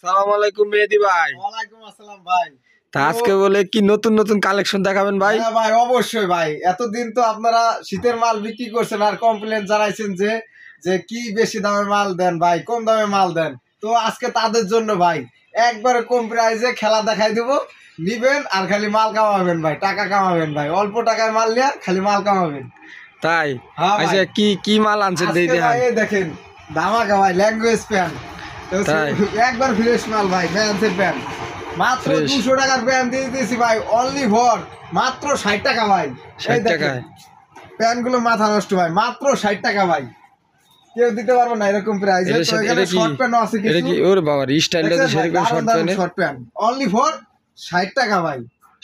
সালাম আলাইকুম মেহেদি ভাই। ওয়ালাইকুম আসসালাম ভাই। তা আজকে বলে কি নতুন নতুন কালেকশন দেখাবেন ভাই? হ্যাঁ ভাই, অবশ্যই ভাই। এতদিন তো আপনারা শীতের মাল বিক্রি করছেন আর কমপ্লেন জানাইছেন যে যে কি বেশি দামে মাল দেন ভাই, কম দামে মাল দেন। তো আজকে তাদের জন্য ভাই একবারে কম প্রাইসে খেলা দেখাই দেবো, নিবেন আর খালি মাল কামাবেন ভাই, টাকা কামাবেন ভাই। অল্প টাকায় মাল নিয়ে খালি মাল কামাবেন। তাই হ্যাঁ ভাই। আচ্ছা, কি কি মাল আনছেন আজকে দেই ভাই দেখান। এই দেখেন ধামাকা ভাই, ল্যাঙ্গুয়েজ প্যান্ট। তাই? একবার ফ্রেশ মাল ভাই, ফ্যান্সের প্যান্ট মাত্র Fresh। 200 টাকার প্যান্ট দিয়ে দিয়েছি ভাই, অনলি ফর মাত্র 60 টাকা ভাই। 60 টাকায় প্যান্ট গুলো মাথা নষ্ট ভাই, মাত্র 60 টাকা ভাই। কেউ দিতে পারবো না এরকম প্রাইসে। এটা তো এখানে শর্ট প্যান্ট আছে এটা কিছু। কি ওর বাবা স্টাইলটা তো সেরকম short pant. Short pant only for 60 টাকা ভাই।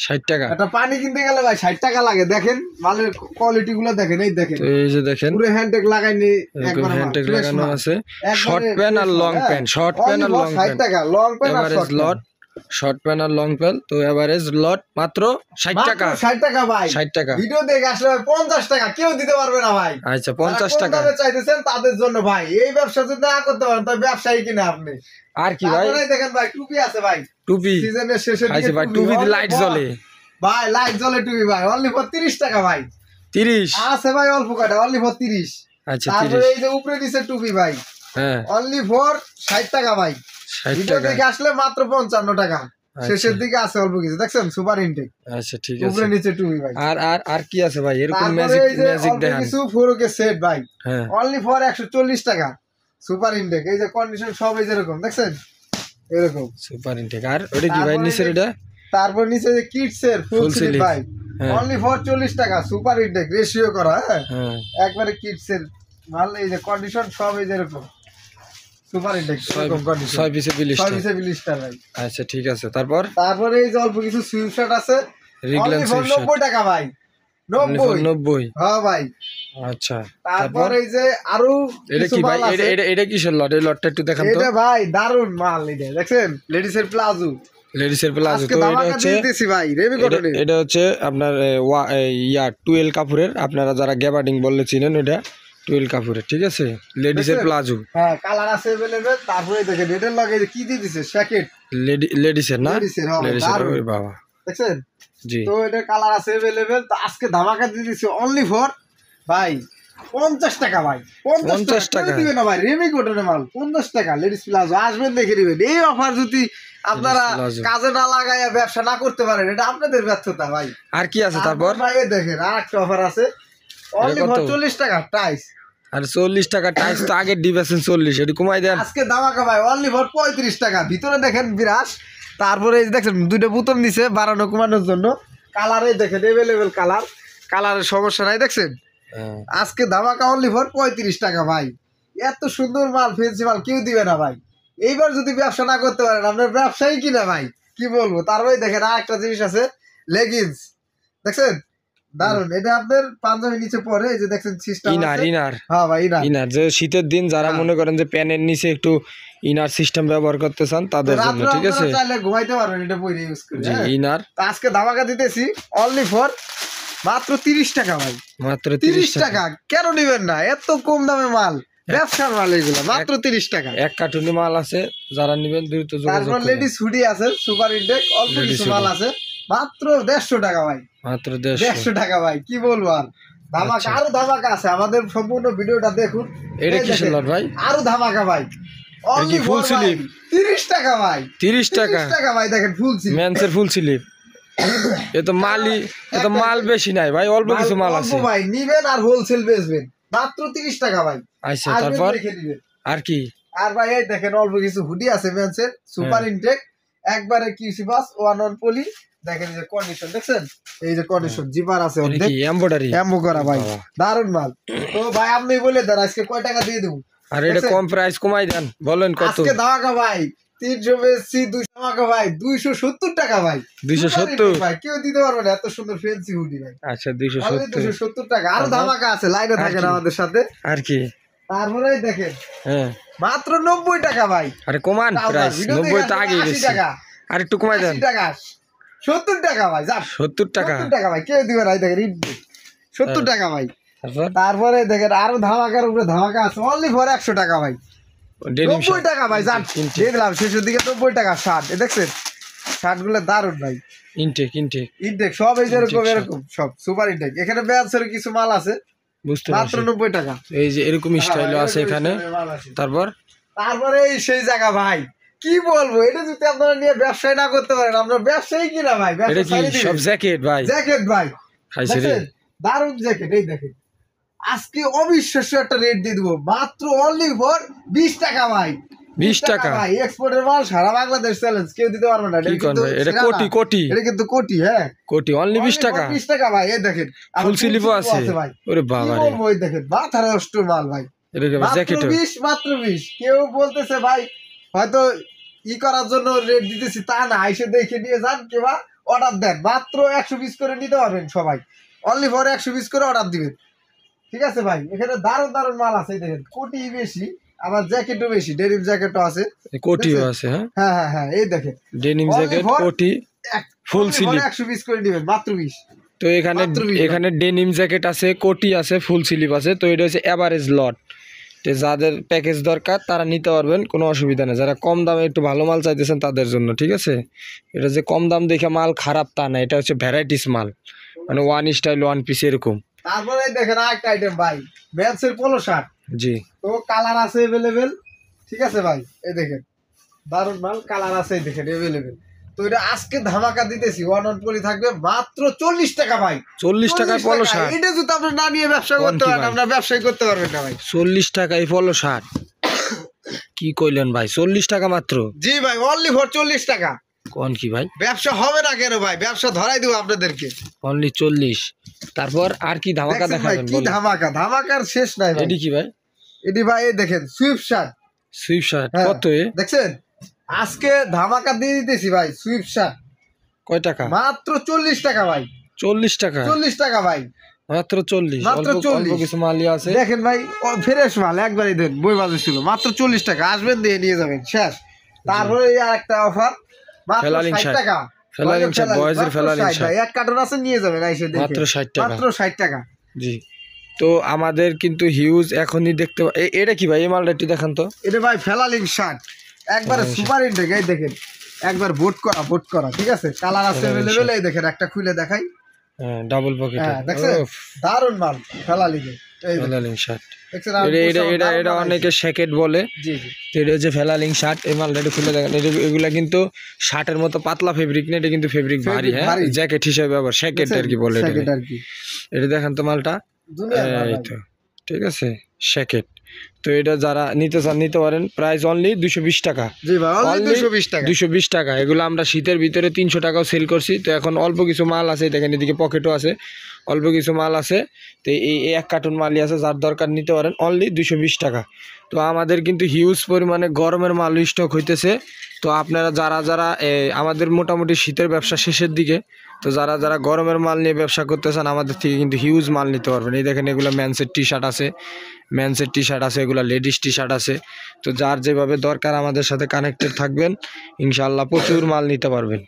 60 টাকা। একটা পানি কিনতে গেলে ভাই 60 টাকা লাগে। দেখেন মালের কোয়ালিটি গুলো দেখেন, এই দেখেন তো এই যে দেখেন পুরো হ্যান্ডটেক লাগাইনি, এরকম একবার হ্যান্ডটেগ লাগানো আছে। শর্ট একবারে প্যান্ট আর fresh লং মাল, প্যান্ট, শর্ট প্যান্ট আর লং 60 প্যান্ট। টাকা লং প্যান্ট আর এভারেজ শর্ট লট, শর্ট প্যান্ট আর লং প্যান্ট। তো এভারেজ লট মাত্র 60 টাকা। 60 টাকা ভাই। 60 টাকা। ভিডিও দেখে আসলে ভাই 50 টাকা কেউ দিতে পারবে না ভাই। আচ্ছা 50 যারা কম টাকা। দামে চাইতেছেন তাদের জন্য ভাই, এই ব্যবসা যদি না করতে পারেন তবে ব্যবসায়ী কিনা আপনি। আর কি ভাই? তারপরে দেখেন ভাই টুপি আছে ভাই, টুপি। সিজনের শেষের আচ্ছা দিকে ভাই, টুপি টুপিতে only লাইট for- জ্বলে। ভাই লাইট জ্বলে টুপি ভাই, অনলি ফর 30 টাকা ভাই। 30। আছে ভাই অল্প কয়টা, অনলি ফর 30। আচ্ছা তারপরে 30। এই যে উপরে দিছে টুপি ভাই, হ্যাঁ অনলি ফর 60 টাকা ভাই। 60 ভিডিও টাকা। দেখে আসলে মাত্র 55 টাকা। শেষের দিকে আছে অল্প কিছু, দেখছেন সুপার ইনটেক আচ্ছা ঠিক আছে। উপরে নিচে টুপি ভাই। আর আর আর কি আছে ভাই এরকম তারপরে ম্যাজিক এই যে ম্যাজিক অল্প দেখান? কিছু ফোরকে সেট ভাই, হ্যাঁ অনলি ফর 140 টাকা। সুপার ইনটেক, এই যে কন্ডিশন সব এই যেরকম দেখছেন এরকম। Super intact. আর ওটা কি ভাই তারপরে নিচের এই এটা? তারপর নিচে যে কিডস এর ফুল Full স্লিভ sleeve। ভাই, হ্যাঁ অনলি ফর 40 টাকা। সুপার ইনটেক রেশিও করা, হ্যাঁ হ্যাঁ। একবারে কিডস এর মাল। এই যে কন্ডিশন সব এই যেরকম সুপার ইনটেক এরকম কন্ডিশন। 6 পিসে 40 6 টাকা। পিসে 40 টাকা ভাই। আচ্ছা ঠিক আছে। তারপর তারপরে এই যে অল্প কিছু সুইপ শার্ট আছে, রিগলান অনলি ফর সুইপ শার্ট 90 টাকা ভাই। 90 90। হ্যাঁ ভাই। আচ্ছা তারপর এই যে আরো এটা কিছু কি ভাই? মাল আছে। এটা কিসের লট? এই লটটা একটু দেখান তো। এটা ভাই দারুন মাল, এটা দেখছেন লেডিস এর প্লাজো। লেডিস এর প্লাজো। আজকে তো এটা ধামাকা হচ্ছে দিয়ে দিছি ভাই, রেমি কটনের। এটা হচ্ছে আপনার ইয়া 12 কাপড়ের। আপনারা যারা গ্যাবার্ডিং বললে চিনেন, ওটা 12 কাপড়ের, ঠিক আছে। লেডিস এর দেখছেন? প্লাজো। হ্যাঁ কালার আছে अवेलेबल। তারপরে দেখেন এটার লগে কি দিয়ে দিছে, জ্যাকেট লেডিস এর না? লেডিস এর, হ্যাঁ লেডিস এর। দারুন। ওই বাবা। দেখছেন জি। তো এটার কালার আছে अवेलेबल। তো আজকে ধামাকা দিয়ে দিছে অনলি ফর ভাই 50 টাকা ভাই। 50 টাকা টাকা। দিবে না ভাই, রেমি কটনের মাল 50 টাকা। লেডিস প্লাজো আসবেন দেখে নেবেন। এই অফার যদি আপনারা প্লাজো। কাজে না লাগাইয়া ব্যবসা না করতে পারেন, এটা আপনাদের ব্যর্থতা ভাই। আর কি আছে তারপর? ভাই এই দেখেন আরেকটা অফার আছে, অনলি কত? ফর 40 টাকা টাইস। আর 40 টাকা টাইস তো আগে ডিবেছেন 40, এটি কমাই দেন। আজকে ধামাকা ভাই অনলি ফর 35 টাকা। ভিতরে দেখেন বিরাস। তারপরে এই যে দেখছেন দুইটা বোতাম দিছে বাড়ানো কমানোর জন্য। কালারে দেখেন अवेलेबल কালার, কালারের সমস্যা নাই দেখছেন। হ্যাঁ। আজকে ধামাকা অনলি ফর 35 টাকা ভাই। এত সুন্দর মাল, ফেন্সি মাল কেউ দিবে না ভাই। এইবার যদি ব্যবসা না করতে পারেন আপনার ব্যবসায়ী কিনা ভাই, কি বলবো। তারপরে দেখেন আরেকটা জিনিস আছে, লেগিংস দেখছেন দারুন। এটা আপনার পাঞ্জাবি নিচে পরে, এই যে দেখছেন সিস্টেম ইনার আছে। ইনার হ্যাঁ ভাই ইনার। ইনার যে শীতের দিন যারা হ্যাঁ। মনে করেন যে প্যানের নিচে একটু ইনার সিস্টেম ব্যবহার করতে চান তাদের জন্য, রাত্রে ঠিক আছে। আপনারা চাইলে ঘুমাইতে পারবেন এটা পরে ইউজ করে। জি হ্যাঁ। ইনার তো আজকে ধামাকা দিতেছি অনলি ফর মাত্র 30 টাকা ভাই। মাত্র 30 30 টাকা। টাকা কেন নিবেন না? এত কম দামে মাল, ব্যবসার মাল এগুলো, মাত্র 30 টাকা। এক কার্টুনি মাল আছে, যারা নেবেন দ্রুত যোগাযোগ তারপর করুন। লেডিস হুডি আছে সুপার ইনটেক, অল্প Ladies কিছু hoodie। মাল আছে, মাত্র 150 টাকা ভাই। মাত্র 150। 150 টাকা ভাই, কি বলবো আর। ধামাকা, আচ্ছা। আরো ধামাকা আছে, আমাদের সম্পূর্ণ ভিডিওটা দেখুন। এটা এই কিসের দেখেন, লট ভাই? আরো ধামাকা ভাই। Only full for sleeve? 30 টাকা ভাই। 30 টাকা 30 টাকা ভাই, দেখেন ফুল স্লিভ। মেন্সের full sleeve. এ তো মাল বেশি নাই ভাই, অল্প কিছু মাল আছে। ভাই নিবেন আর হোলসেল বেচবেন, মাত্র 30 টাকা ভাই। আচ্ছা আসবেন তারপর দেখে নিবেন। আর কি? আর ভাই এই দেখেন অল্প কিছু হুডি আছে মেন্সের, সুপার ইনটেক, একবারে কিউসি বাস 1 পলি। দেখেন এই যে কন্ডিশন দেখছেন, এই যে কন্ডিশন জিপার আছে এটা অর্ধেক কি এমব্রয়ডারি? এমবো করা ভাই, বাবা। দারুন মাল। তো ভাই আপনি বলে দেন আজকে কয় টাকা দিয়ে দেবো। আর এটা কম প্রাইস কমাই দেন, বলেন কত? আজকে ধামাকা ভাই 300 বেশি 200 টাকা ভাই, 270 টাকা ভাই। 270 ভাই কেউ দিতে পারবে না এত সুন্দর ফ্যান্সি হুডি ভাই। আচ্ছা Only 270। 270 টাকা। আরো ধামাকা আছে, লাইনে আর থাকেন কি? আমাদের সাথে। আর কি? তারপরে দেখেন হ্যাঁ মাত্র 90 টাকা ভাই। আরে কমান প্রাইস, 90 তো আগে 80 বেশি। টাকা, আর একটু কমাই দেন। 80 টাকা, 70 টাকা ভাই। যা 70 টাকা। 70 টাকা ভাই, কেউ দিবে না। এই দেখেন 70 টাকা ভাই। তারপর তারপরে দেখেন আরো ধামাকার উপরে ধামাকা আছে, অনলি ফর 100 টাকা ভাই। ডেনিম 90 টাকা ভাই জান দিয়ে দিলাম শেষের দিকে 90 টাকা শার্ট দেখছেন শার্ট গুলো দারুন ভাই ইনটেক ইনটেক সব এই যেরকম এরকম সব সুপার ইনটেক এখানে বেয়ান্সের কিছু মাল আছে বুঝতে মাত্র পারছি 90 টাকা এই যে এরকম স্টাইলও আছে এখানে তারপরে এই সেই জায়গা ভাই কি বলবো এটা যদি আপনারা নিয়ে ব্যবসায় না করতে পারেন আমরা ব্যবসায়ী কিনা ভাই এটা কি সব জ্যাকেট ভাই জ্যাকেট ভাই খাইছে রে দারুন জ্যাকেট এই দেখেন আজকে অবিশ্বাস্য একটা রেট দিয়ে দেবো মাত্র অনলি ফর 20 টাকা ভাই 20 টাকা ভাই এক্সপোর্টের মাল সারা বাংলাদেশ চ্যালেঞ্জ কেউ দিতে পারবে না কি কোন ভাই এটা কোটি এটা কিন্তু কোটি হ্যাঁ কোটি অনলি 20 টাকা 20 টাকা ভাই এই দেখেন ফুল স্লিভও আছে ভাই ওরে বাবা রে ওই দেখেন মাথার নষ্ট মাল ভাই এটা জ্যাকেট মাত্র 20 কেউ বলতেছে ভাই হয়তো ই করার জন্য রেট দিতেছি তা না এসে দেখে নিয়ে যান কিংবা অর্ডার দেন মাত্র 120 করে নিতে পারবেন সবাই অনলি ফর 120 করে অর্ডার দিবেন ঠিক আছে ভাই এখানে দারুন দারুন মাল আছে দেখেন কোটি বেশি আবার জ্যাকেটও বেশি ডেনিম জ্যাকেটও আছে কোটিও আছে হ্যাঁ হ্যাঁ হ্যাঁ এই দেখেন ডেনিম জ্যাকেট কোটি ফুল স্লিভ 120 করে দিবেন মাত্র 20 তো এখানে ডেনিম জ্যাকেট আছে কোটি আছে ফুল স্লিভ আছে তো এটা হচ্ছে এভারেজ লট তো যাদের প্যাকেজ দরকার তারা নিতে পারবেন কোনো অসুবিধা নেই যারা কম দামে একটু ভালো মাল চাইতেছেন তাদের জন্য ঠিক আছে এটা যে কম দাম দেখে মাল খারাপ তা না এটা হচ্ছে ভ্যারাইটিস মাল মানে ওয়ান স্টাইল ওয়ান পিস এরকম তারপরে দেখেন আরেকটা আইটেম ভাই মেন্সের পোলো শার্ট জি তো কালার আছে अवेलेबल ঠিক আছে ভাই এই দেখেন দারুন মাল কালার আছে এই দেখেন अवेलेबल তো এটা আজকে ধামাকা দিতেছি ওয়ান অন পলি থাকবে মাত্র 40 টাকা ভাই 40 টাকায় পোলো শার্ট এটা যদি আপনি না নিয়ে ব্যবসা করতে পারেন আমরা ব্যবসায় করতে পারবেন না ভাই 40 টাকায় পোলো শার্ট কি কইলেন ভাই 40 টাকা মাত্র জি ভাই অনলি ফর 40 টাকা কোন কি ভাই ব্যবসা হবে না কেন ভাই ব্যবসা ধরাই দেব আপনাদেরকে অনলি 40 তারপর আর কি ধামাকা দেখাবেন কি ধামাকার শেষ নাই ভাই এডি কি ভাই এডি ভাই এই দেখেন সুইফট শার্ট কত দেখছেন আজকে ধামাকা দিয়ে দিতেছি ভাই সুইফট শার্ট কয় টাকা মাত্র 40 টাকা ভাই 40 টাকা ভাই মাত্র 40 অল্প কিছু মালই আছে দেখেন ভাই ফ্রেশ মাল একবারই দেন বই বাজে ছিল মাত্র 40 টাকা আসবেন দিয়ে নিয়ে যাবেন শেষ তারপরে আর একটা অফার মাত্র 60 টাকা ফেলালিং শার্ট বয়েজের ফেলালিং শার্ট এক কার্টন আছে নিয়ে যাবেন এসে দেখে মাত্র 60 টাকা মাত্র 60 টাকা জি তো আমাদের কিন্তু হিউজ এখনই দেখতে এটা কি ভাই এই মালটা একটু দেখান তো এটা ভাই ফেলালিং শার্ট একবারে সুপার ইনটেক এই দেখেন একবার বোট করা ঠিক আছে কালার আছে अवेलेबल এই দেখেন একটা খুলে দেখাই হ্যাঁ ডাবল পকেট দেখছেন দারুন মাল ফেলালিং ফেলালিং শার্ট দেখছেন এটা অনেকে শ্যাকেট বলে জি জি এটা হচ্ছে ফেলালিং শার্ট এই মালটা একটু খুলে দেখেন এগুলা কিন্তু শার্টের মতো পাতলা ফেব্রিক না এটা কিন্তু ফেব্রিক ভারী হ্যাঁ জ্যাকেট হিসেবে আবার শ্যাকেট আর কি বলে এটা দেখেন তো মালটা এই তো ঠিক আছে শ্যাকেট তো এটা যারা নিতে চান নিতে পারেন প্রাইস অনলি 220 টাকা জি ভাই অনলি 220 টাকা এগুলো আমরা শীতের ভিতরে 300 টাকাও সেল করছি তো এখন অল্প কিছু মাল আছে দেখেন এদিকে পকেটও আছে অল্প কিছু মাল আছে তো এই এক কার্টুন মালই আছে যার দরকার নিতে পারেন অনলি 220 টাকা তো আমাদের কিন্তু হিউজ পরিমাণে গরমের মাল স্টক হইতেছে তো আপনারা যারা আমাদের মোটামুটি শীতের ব্যবসা শেষের দিকে তো যারা গরমের মাল নিয়ে ব্যবসা করতে চান আমাদের থেকে কিন্তু হিউজ মাল নিতে পারবেন এই দেখেন এগুলো মেন্সের টি শার্ট আছে এগুলো লেডিস টি শার্ট আছে তো যার যেভাবে দরকার আমাদের সাথে কানেক্টেড থাকবেন ইনশাআল্লাহ প্রচুর মাল নিতে পারবেন।